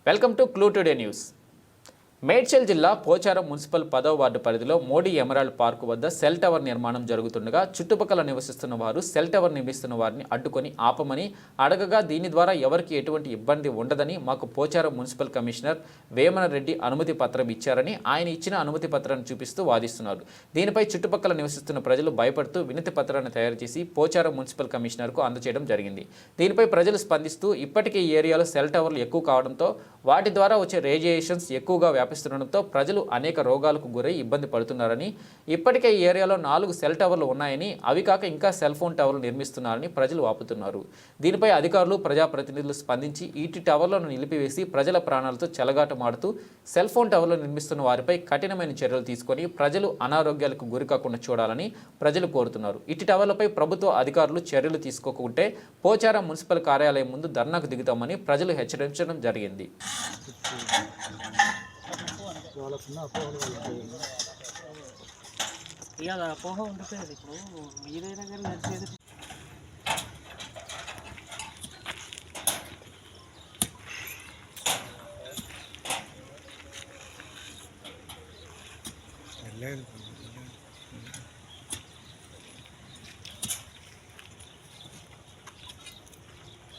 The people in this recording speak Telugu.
Welcome to clue today news. Medchal జిల్లా పోచారం మున్సిపల్ 10వ వార్డు పరిధిలో మోడీ ఎమరాల్డ్ పార్కు వద్ద సెల్ టవర్ నిర్మాణం జరుగుతుండగా చుట్టుపక్కల నివసిస్తున్న వారు సెల్ టవర్ నిర్మిస్తున్న వారిని అడ్డుకొని ఆపమని అడగగా దీని ద్వారా ఎవరికి ఎటువంటి ఇబ్బంది ఉండదని మాకు పోచారం మున్సిపల్ కమిషనర్ వేమన రెడ్డి అనుమతి పత్రం ఇచ్చారని ఆయన ఇచ్చిన అనుమతి పత్రాన్ని చూపిస్తూ వాదిస్తున్నారు. దీనిపై చుట్టుపక్కల నివసిస్తున్న ప్రజలు భయపడుతూ వినతి పత్రాన్ని తయారు చేసి పోచారం మున్సిపల్ కమిషనర్కు అందజేయడం జరిగింది. దీనిపై ప్రజలు స్పందిస్తూ ఇప్పటికే ఈ ఏరియాలో సెల్ టవర్లు ఎక్కువ కావడంతో వాటి ద్వారా వచ్చే రేడియేషన్స్ ఎక్కువగా వ్యాపిస్తుండటంతో ప్రజలు అనేక రోగాలకు గురై ఇబ్బంది పడుతున్నారని, ఇప్పటికే ఈ ఏరియాలో 4 సెల్ టవర్లు ఉన్నాయని, అవి కాక ఇంకా సెల్ ఫోన్ టవర్లు నిర్మిస్తున్నారని ప్రజలు వాపుతున్నారు. దీనిపై అధికారులు ప్రజాప్రతినిధులు స్పందించి ఈటి టవర్లను నిలిపివేసి ప్రజల ప్రాణాలతో చెలగాటమాడుతూ సెల్ ఫోన్ టవర్లు నిర్మిస్తున్న వారిపై కఠినమైన చర్యలు తీసుకొని ప్రజలు అనారోగ్యాలకు గురికాకుండా చూడాలని ప్రజలు కోరుతున్నారు. ఇటు టవర్లపై ప్రభుత్వ అధికారులు చర్యలు తీసుకోకుంటే పోచారం మున్సిపల్ కార్యాలయం ముందు ధర్నాకు దిగుతామని ప్రజలు హెచ్చరించడం జరిగింది. అపోహ ఉండిపోయేది. ఇప్పుడు ఏదైనా కానీ నడిచేది లేదు.